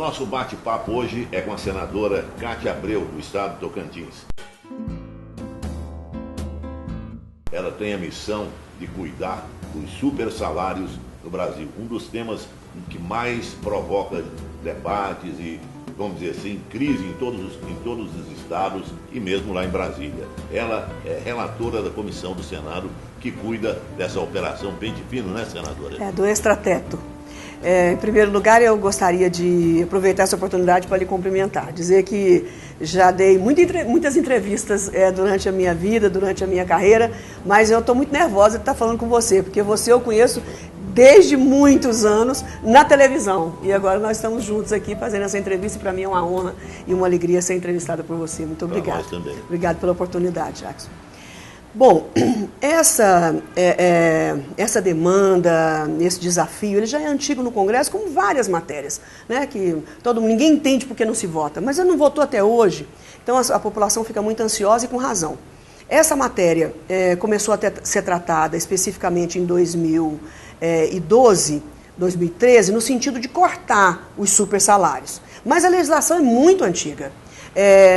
nosso bate-papo hoje é com a senadora Cátia Abreu, do estado de Tocantins. Ela tem a missão de cuidar dos super salários no Brasil. Um dos temas que mais provoca debates e, vamos dizer assim, crise em todos os estados e mesmo lá em Brasília. Ela é relatora da comissão do Senado que cuida dessa operação pente fino, né, senadora? Do extrateto. Em primeiro lugar, eu gostaria de aproveitar essa oportunidade para lhe cumprimentar, dizer que já dei muitas entrevistas durante a minha vida, durante a minha carreira, mas eu estou muito nervosa de estar falando com você, porque você eu conheço desde muitos anos na televisão. E agora nós estamos juntos aqui fazendo essa entrevista e para mim é uma honra e uma alegria ser entrevistada por você. Muito obrigada. Para nós também. Obrigado pela oportunidade, Jackson. Bom, essa demanda, esse desafio, ele já é antigo no Congresso, como várias matérias, né, que ninguém entende porque não se vota, mas ele não votou até hoje, então a população fica muito ansiosa e com razão. Essa matéria começou a ser tratada especificamente em 2012, 2013, no sentido de cortar os super salários, mas a legislação é muito antiga.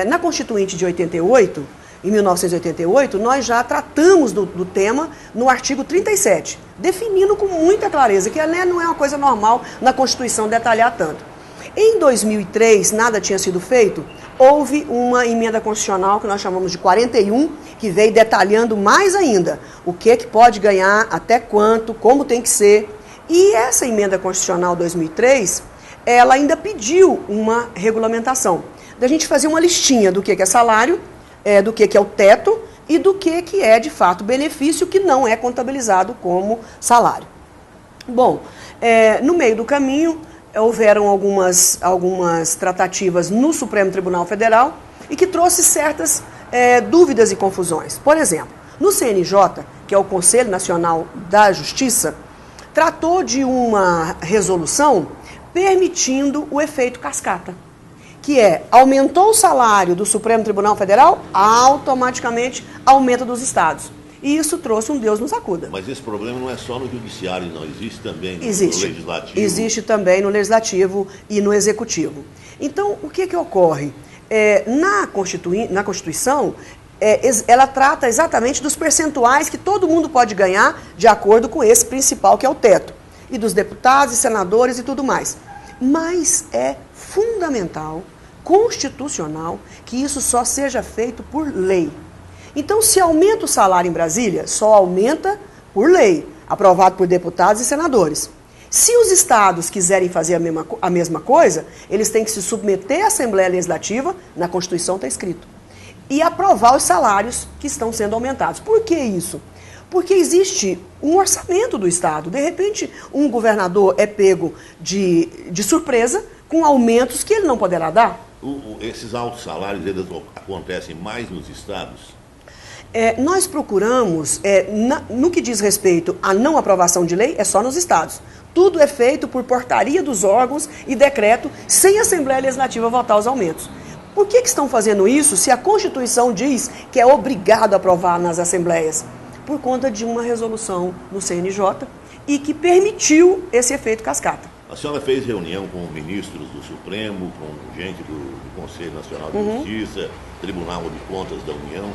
Na Constituinte de 88, em 1988, nós já tratamos do tema no artigo 37, definindo com muita clareza que não é uma coisa normal na Constituição detalhar tanto. Em 2003, nada tinha sido feito, houve uma emenda constitucional que nós chamamos de 41, que veio detalhando mais ainda o que pode ganhar, até quanto, como tem que ser. E essa emenda constitucional 2003, ela ainda pediu uma regulamentação, da gente fazer uma listinha do que é salário, do que é o teto e do que é, de fato, benefício que não é contabilizado como salário. Bom, no meio do caminho, houveram algumas tratativas no Supremo Tribunal Federal e que trouxe certas dúvidas e confusões. Por exemplo, no CNJ, que é o Conselho Nacional da Justiça, tratou de uma resolução permitindo o efeito cascata, que aumentou o salário do Supremo Tribunal Federal, automaticamente aumenta dos estados. E isso trouxe um Deus nos acuda. Mas esse problema não é só no judiciário, não. Existe também no legislativo. Existe também no legislativo e no executivo. Então, o que ocorre? Na Constituição, ela trata exatamente dos percentuais que todo mundo pode ganhar de acordo com esse principal, que é o teto. E dos deputados e senadores e tudo mais. Mas é fundamental, constitucional, que isso só seja feito por lei. Então, se aumenta o salário em Brasília, só aumenta por lei, aprovado por deputados e senadores. Se os estados quiserem fazer a mesma coisa, eles têm que se submeter à Assembleia Legislativa, na Constituição está escrito, e aprovar os salários que estão sendo aumentados. Por que isso? Porque existe um orçamento do Estado. De repente, um governador é pego de surpresa com aumentos que ele não poderá dar. Esses altos salários, eles acontecem mais nos estados? Nós procuramos, no que diz respeito à não aprovação de lei, é só nos estados. Tudo é feito por portaria dos órgãos e decreto, sem a Assembleia Legislativa votar os aumentos. Por que estão fazendo isso se a Constituição diz que é obrigado a aprovar nas assembleias? Por conta de uma resolução no CNJ e que permitiu esse efeito cascata. A senhora fez reunião com ministros do Supremo, com gente do Conselho Nacional de Justiça, Tribunal de Contas da União.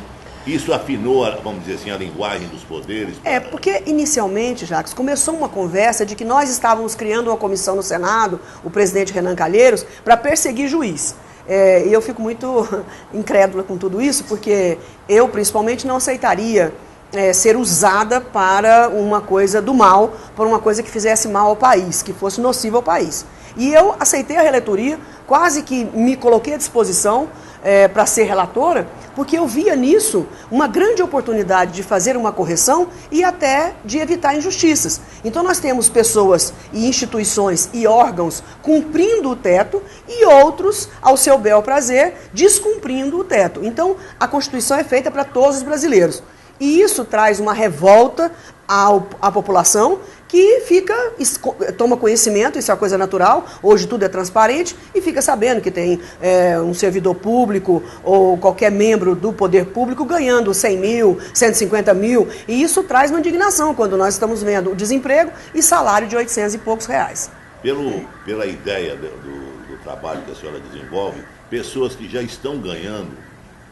Isso afinou, vamos dizer assim, a linguagem dos poderes? Porque inicialmente, Jacques, começou uma conversa de que nós estávamos criando uma comissão no Senado, o presidente Renan Calheiros, para perseguir juiz. E eu fico muito incrédula com tudo isso, porque eu, principalmente, não aceitaria ser usada para uma coisa do mal, para uma coisa que fizesse mal ao país, que fosse nociva ao país. E eu aceitei a relatoria, quase que me coloquei à disposição para ser relatora, porque eu via nisso uma grande oportunidade de fazer uma correção e até de evitar injustiças. Então nós temos pessoas e instituições e órgãos cumprindo o teto e outros, ao seu bel prazer, descumprindo o teto. Então a Constituição é feita para todos os brasileiros. E isso traz uma revolta à população que toma conhecimento, isso é uma coisa natural, hoje tudo é transparente, e fica sabendo que tem um servidor público ou qualquer membro do poder público ganhando 100 mil, 150 mil, e isso traz uma indignação quando nós estamos vendo o desemprego e salário de 800 e poucos reais. Pela ideia do trabalho que a senhora desenvolve, pessoas que já estão ganhando,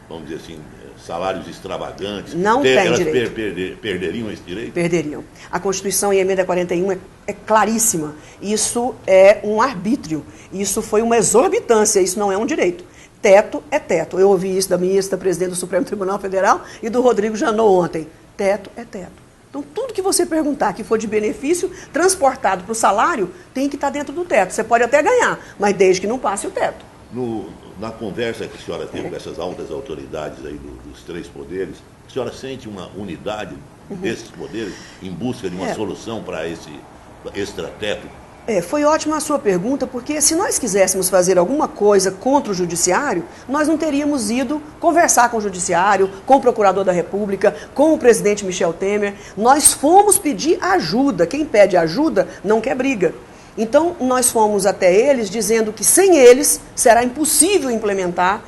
vamos dizer assim, salários extravagantes, não tem elas direito. Perderiam esse direito? Perderiam. A Constituição e a Emenda 41 é claríssima. Isso é um arbítrio. Isso foi uma exorbitância. Isso não é um direito. Teto é teto. Eu ouvi isso da ministra, presidente do Supremo Tribunal Federal e do Rodrigo Janot ontem. Teto é teto. Então, tudo que você perguntar que for de benefício transportado para o salário tem que estar dentro do teto. Você pode até ganhar, mas desde que não passe o teto. Na conversa que a senhora teve com essas altas autoridades aí dos três poderes, a senhora sente uma unidade desses poderes em busca de uma solução para esse extrateto? Foi ótima a sua pergunta, porque se nós quiséssemos fazer alguma coisa contra o judiciário, nós não teríamos ido conversar com o judiciário, com o procurador da República, com o presidente Michel Temer. Nós fomos pedir ajuda. Quem pede ajuda não quer briga. Então, nós fomos até eles dizendo que sem eles será impossível implementar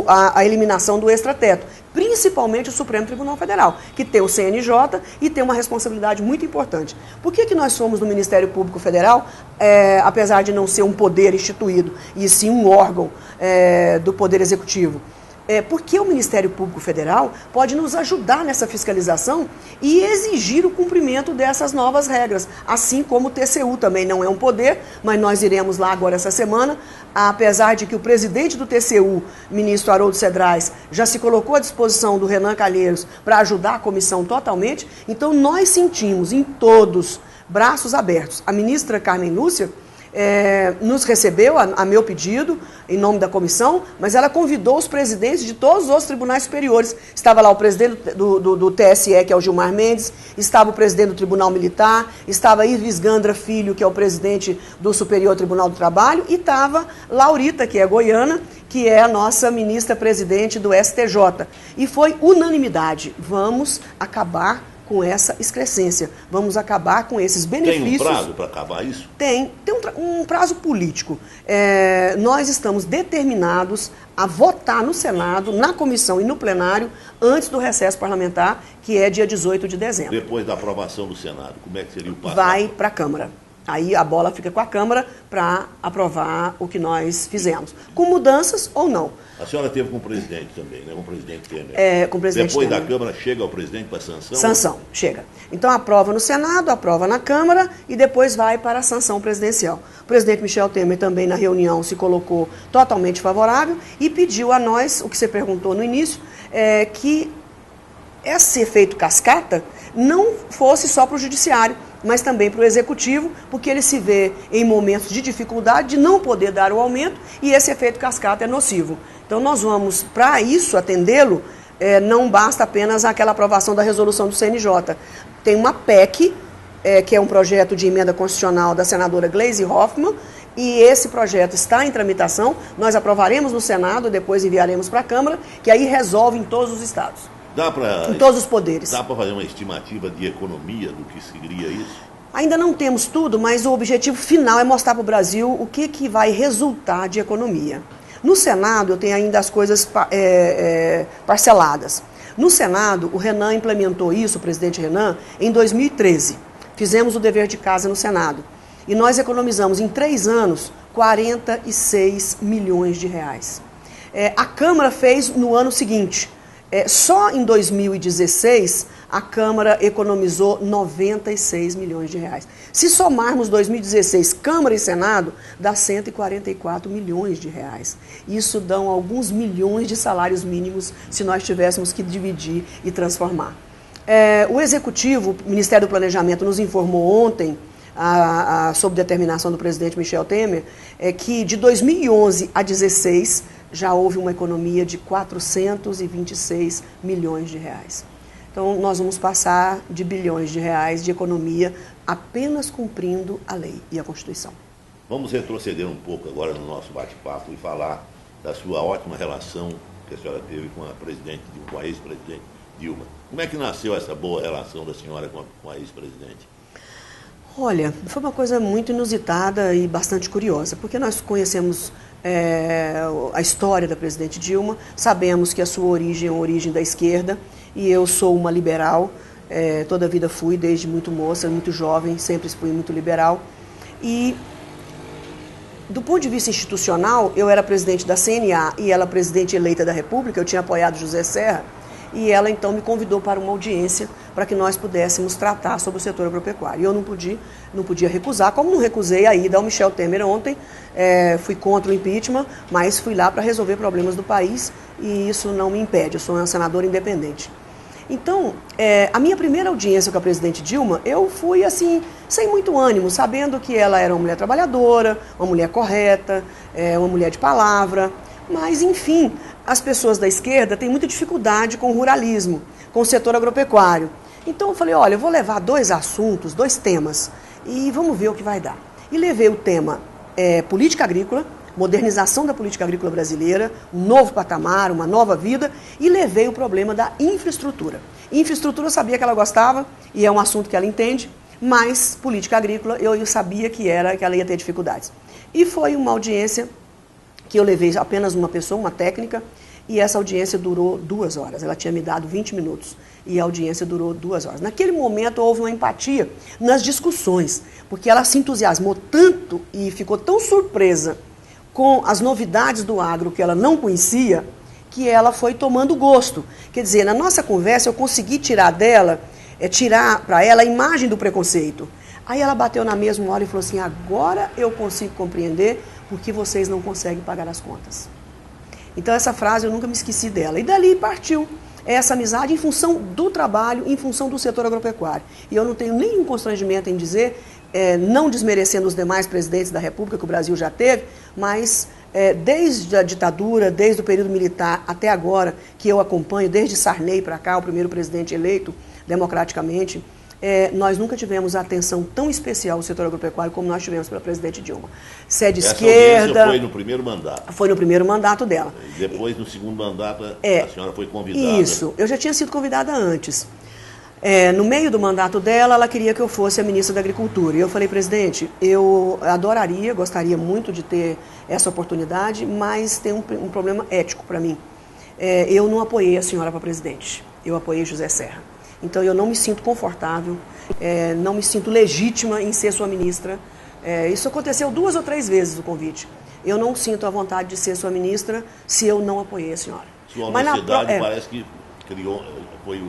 a eliminação do extrateto, principalmente o Supremo Tribunal Federal, que tem o CNJ e tem uma responsabilidade muito importante. Por que nós somos no Ministério Público Federal, apesar de não ser um poder instituído, e sim um órgão do Poder Executivo? Porque o Ministério Público Federal pode nos ajudar nessa fiscalização e exigir o cumprimento dessas novas regras, assim como o TCU também não é um poder, mas nós iremos lá agora essa semana, apesar de que o presidente do TCU, ministro Haroldo Cedrais, já se colocou à disposição do Renan Calheiros para ajudar a comissão totalmente, então nós sentimos em todos braços abertos. A ministra Carmen Lúcia nos recebeu a meu pedido, em nome da comissão, mas ela convidou os presidentes de todos os outros tribunais superiores. Estava lá o presidente do TSE, que é o Gilmar Mendes, estava o presidente do Tribunal Militar, estava Ives Gandra Filho, que é o presidente do Superior Tribunal do Trabalho, e estava Laurita, que é goiana, que é a nossa ministra-presidente do STJ. E foi unanimidade. Vamos acabar com essa excrescência. Vamos acabar com esses benefícios. Tem um prazo para acabar isso? Tem um prazo político. Nós estamos determinados a votar no Senado, na comissão e no plenário, antes do recesso parlamentar, que é dia 18 de dezembro. Depois da aprovação do Senado, como é que seria o passo? Vai para a Câmara. Aí a bola fica com a Câmara para aprovar o que nós fizemos. Com mudanças ou não. A senhora teve com o presidente também, né? Com o presidente Temer. Com o presidente Depois Temer. da Câmara, chega ao presidente para sanção? Sanção, chega. Então aprova no Senado, aprova na Câmara e depois vai para a sanção presidencial. O presidente Michel Temer também na reunião se colocou totalmente favorável e pediu a nós, o que você perguntou no início, que esse efeito cascata não fosse só para o judiciário, mas também para o executivo, porque ele se vê em momentos de dificuldade de não poder dar o aumento e esse efeito cascata é nocivo. Então nós vamos, para isso, atendê-lo, não basta apenas aquela aprovação da resolução do CNJ. Tem uma PEC, que é um projeto de emenda constitucional da senadora Gleisi Hoffmann, e esse projeto está em tramitação, nós aprovaremos no Senado, depois enviaremos para a Câmara, que aí resolve em todos os estados. Em todos os poderes. Dá para fazer uma estimativa de economia do que seria isso? Ainda não temos tudo, mas o objetivo final é mostrar para o Brasil o que vai resultar de economia. No Senado, eu tenho ainda as coisas parceladas. No Senado, o Renan implementou isso, o presidente Renan, em 2013. Fizemos o dever de casa no Senado. E nós economizamos em 3 anos 46 milhões de reais. A Câmara fez no ano seguinte. Só em 2016, a Câmara economizou 96 milhões de reais. Se somarmos 2016, Câmara e Senado, dá 144 milhões de reais. Isso dão alguns milhões de salários mínimos se nós tivéssemos que dividir e transformar. O Executivo, o Ministério do Planejamento, nos informou ontem, sob determinação do presidente Michel Temer, que de 2011 a 2016, já houve uma economia de 426 milhões de reais. Então, nós vamos passar de bilhões de reais de economia apenas cumprindo a lei e a Constituição. Vamos retroceder um pouco agora no nosso bate-papo e falar da sua ótima relação que a senhora teve com a ex-presidente Dilma. Como é que nasceu essa boa relação da senhora com a ex-presidente? Olha, foi uma coisa muito inusitada e bastante curiosa, porque nós conhecemos a história da presidente Dilma, sabemos que a sua origem é uma origem da esquerda e eu sou uma liberal, toda a vida fui, desde muito moça, muito jovem, sempre fui muito liberal. E do ponto de vista institucional, eu era presidente da CNA e ela presidente eleita da República, eu tinha apoiado José Serra, e ela então me convidou para uma audiência para que nós pudéssemos tratar sobre o setor agropecuário. E eu não podia recusar, como não recusei a ida ao Michel Temer ontem, fui contra o impeachment, mas fui lá para resolver problemas do país e isso não me impede, eu sou uma senadora independente. Então, a minha primeira audiência com a presidente Dilma, eu fui assim, sem muito ânimo, sabendo que ela era uma mulher trabalhadora, uma mulher correta, uma mulher de palavra, mas enfim, as pessoas da esquerda têm muita dificuldade com o ruralismo, com o setor agropecuário. Então eu falei, olha, eu vou levar 2 assuntos, 2 temas, e vamos ver o que vai dar. E levei o tema política agrícola, modernização da política agrícola brasileira, um novo patamar, uma nova vida, e levei o problema da infraestrutura. Infraestrutura eu sabia que ela gostava, e é um assunto que ela entende, mas política agrícola eu sabia que ela ia ter dificuldades. E foi uma audiência que eu levei apenas uma pessoa, uma técnica, e essa audiência durou 2 horas. Ela tinha me dado 20 minutos e a audiência durou 2 horas. Naquele momento houve uma empatia nas discussões, porque ela se entusiasmou tanto e ficou tão surpresa com as novidades do agro que ela não conhecia, que ela foi tomando gosto. Quer dizer, na nossa conversa eu consegui tirar para ela a imagem do preconceito. Aí ela bateu na mesma hora e falou assim, agora eu consigo compreender porque vocês não conseguem pagar as contas. Então essa frase eu nunca me esqueci dela. E dali partiu essa amizade em função do trabalho, em função do setor agropecuário. E eu não tenho nenhum constrangimento em dizer, não desmerecendo os demais presidentes da República que o Brasil já teve, mas desde a ditadura, desde o período militar até agora, que eu acompanho, desde Sarney para cá, o primeiro presidente eleito democraticamente, nós nunca tivemos a atenção tão especial ao setor agropecuário como nós tivemos pela presidente Dilma. Essa esquerda. Foi no primeiro mandato. Foi no primeiro mandato dela. E depois, no segundo mandato, a senhora foi convidada. Isso, eu já tinha sido convidada antes. No meio do mandato dela, ela queria que eu fosse a ministra da Agricultura. E eu falei, presidente, eu gostaria muito de ter essa oportunidade, mas tem um problema ético para mim. Eu não apoiei a senhora para presidente, eu apoiei José Serra. Então eu não me sinto confortável, não me sinto legítima em ser sua ministra. Isso aconteceu 2 ou 3 vezes o convite. Eu não sinto a vontade de ser sua ministra se eu não apoiei a senhora. Sua honestidade parece que foi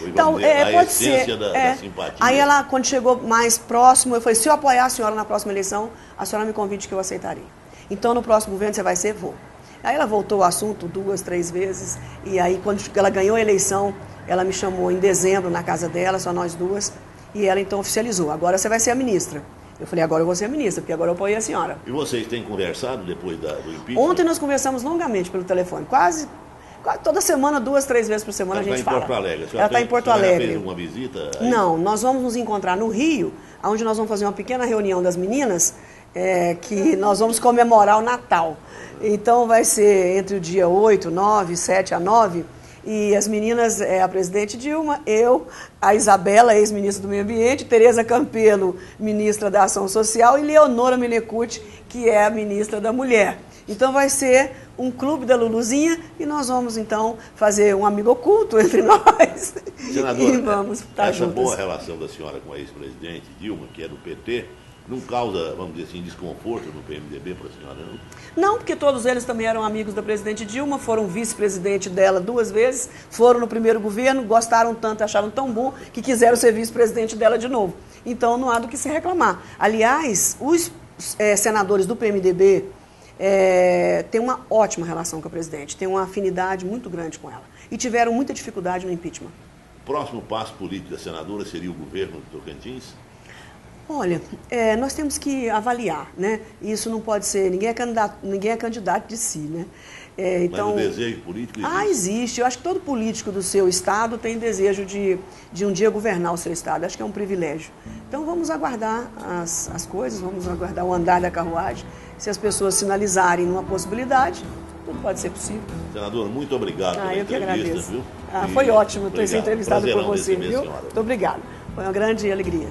então, a essência da simpatia. Aí ela, quando chegou mais próximo, eu falei, se eu apoiar a senhora na próxima eleição, a senhora me convide que eu aceitarei. Então no próximo governo você vai ser? Vou. Aí ela voltou ao assunto 2, 3 vezes, e aí quando ela ganhou a eleição, ela me chamou em dezembro na casa dela, só nós 2, e ela então oficializou. Agora você vai ser a ministra. Eu falei, agora eu vou ser a ministra, porque agora eu apoiei a senhora. E vocês têm conversado depois do impeachment? Ontem nós conversamos longamente pelo telefone, quase toda semana, 2, 3 vezes por semana a gente fala. Ela está em Porto Alegre. Ela está em Porto Alegre. Já fez uma visita? Aí? Não, nós vamos nos encontrar no Rio, onde nós vamos fazer uma pequena reunião das meninas, que nós vamos comemorar o Natal. Então vai ser entre o dia 8, 9, 7 a 9, e as meninas, a presidente Dilma, eu, a Isabela, ex-ministra do Meio Ambiente, Tereza Campelo, ministra da Ação Social, e Leonora Menecute, que é a ministra da Mulher. Então vai ser um clube da Luluzinha e nós vamos então fazer um amigo oculto entre nós. Senadora, e vamos estar essa juntas. boa relação da senhora com a ex-presidente Dilma, que é do PT, não causa, vamos dizer assim, desconforto no PMDB para a senhora, não? Não, porque todos eles também eram amigos da presidente Dilma, foram vice-presidente dela 2 vezes, foram no primeiro governo, gostaram tanto, acharam tão bom, que quiseram ser vice-presidente dela de novo. Então não há do que se reclamar. Aliás, os senadores do PMDB têm uma ótima relação com a presidente, têm uma afinidade muito grande com ela. E tiveram muita dificuldade no impeachment. O próximo passo político da senadora seria o governo do Tocantins? Olha, nós temos que avaliar, né? Isso não pode ser, ninguém é candidato de si, né? Então, mas o desejo político existe? Existe. Eu acho que todo político do seu estado tem desejo de um dia governar o seu estado. Acho que é um privilégio. Então vamos aguardar as coisas, vamos aguardar o andar da carruagem. Se as pessoas sinalizarem uma possibilidade, tudo pode ser possível. Senadora, muito obrigado pela eu que agradeço. Viu? Foi ótimo ter sido entrevistado por você, viu? Muito obrigado. Foi uma grande alegria.